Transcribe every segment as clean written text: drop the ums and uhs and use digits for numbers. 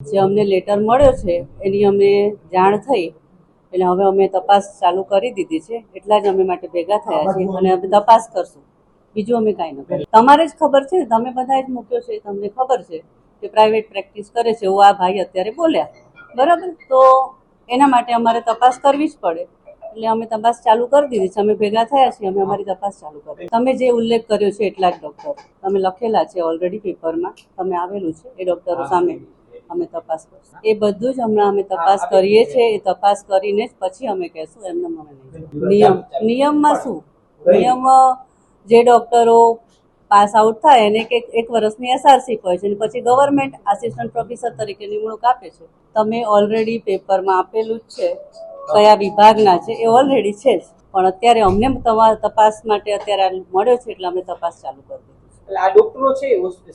જે અમને લેટર મળ્યો છે એની અમને જાણ થઈ એટલે હવે અમે તપાસ ચાલુ કરી દીધી છે. એટલા જ અમે માટે ભેગા થયા છીએ અને અમે તપાસ કરશું. બીજું અમે કાંઈ ન કરીએ. તમારે જ ખબર છે ને, તમે બધા જ મૂક્યો છે, તમને ખબર છે કે પ્રાઇવેટ પ્રેક્ટિસ કરે છે એવું આ ભાઈ અત્યારે બોલ્યા, બરાબર? તો એના માટે અમારે તપાસ કરવી જ પડે એટલે અમે તપાસ ચાલુ કરી દીધી છે. અમે ભેગા થયા છીએ, અમે અમારી તપાસ ચાલુ કરી. તમે જે ઉલ્લેખ કર્યો છે એટલા જ ડૉક્ટર તમે લખેલા છે ઓલરેડી પેપરમાં, તમે આવેલું છે એ ડૉક્ટરો સામે અમે તપાસ કરશું. એ બધું જ હમણાં અમે તપાસ કરીએ છીએ. એ તપાસ કરીને જ પછી અમે કહેશું. એમને અમે નહીં. નિયમમાં શું નિયમ, જે ડૉક્ટરો પાસ આઉટ થાય એને એક વર્ષની એસઆરસી હોય છે અને પછી ગવર્મેન્ટ આસિસ્ટન્ટ પ્રોફેસર તરીકે નિમણૂક આપે છે. તમે ઓલરેડી પેપરમાં આપેલું જ છે કયા વિભાગના છે એ ઓલરેડી છે જ, પણ અત્યારે અમને તમારા તપાસ માટે અત્યારે મળ્યો છે એટલે અમે તપાસ ચાલુ કરી દીધી. એટલે આ ડોક્ટરો છે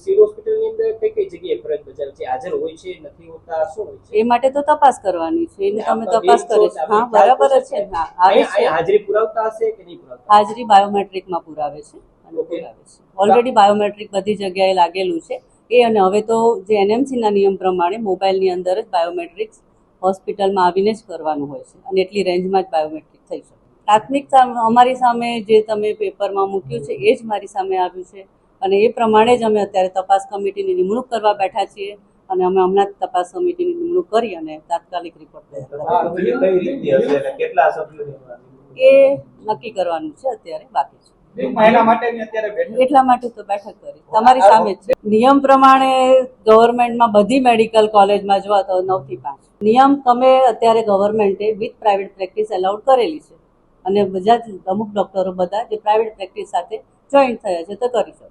સિવિલ હોસ્પિટલની અંદર કઈ જગ્યાએ ફરજ બજાવે છે? હાજર હોય છે, નથી હોતા, શું હોય છે? એ માટે તો તપાસ કરવાની છે. એને તમે તપાસ કરે છે. હા, બરાબર જ છે. હા, આવે છે. હાજરી પુરાવતા હશે કે નહીં પુરાવતા? હાજરી બાયોમેટ્રિકમાં પુરાવે છે. ઓલરેડી બાયોમેટ્રિક બધી જગ્યાએ લાગેલું છે એ. અને હવે તો જે એનએમસીના નિયમ પ્રમાણે મોબાઈલની અંદર જ બાયોમેટ્રિક્સ હોસ્પિટલમાં આવીને જ કરવાનું હોય છે અને એટલી રેન્જમાં જ બાયોમેટ્રિક થઈ શકે. પ્રાથમિક અમારી સામે જે તમે પેપરમાં મૂક્યું છે એ જ મારી સામે આવ્યું છે અને એ પ્રમાણે જ અમે અત્યારે તપાસ કમિટીની નિમણૂક કરવા બેઠા છીએ અને અમે હમણાં જ તપાસ કમિટીની નિમણૂક કરી અને તાત્કાલિક રિપોર્ટ એ નક્કી કરવાનું છે. અત્યારે બાકી છે. એટલા માટે તો બેઠક કરી તમારી સામે જ છે. નિયમ પ્રમાણે ગવર્મેન્ટમાં બધી મેડિકલ કોલેજમાં જો તો 9 થી 5 નિયમ તમે અત્યારે ગવર્મેન્ટે વિથ પ્રાઇવેટ પ્રેક્ટિસ એલાઉડ કરેલી છે અને બધા અમુક ડોક્ટરો બધા જે પ્રાઇવેટ પ્રેક્ટિસ સાથે જોઈન્ટ થયા છે તો કરી શકે.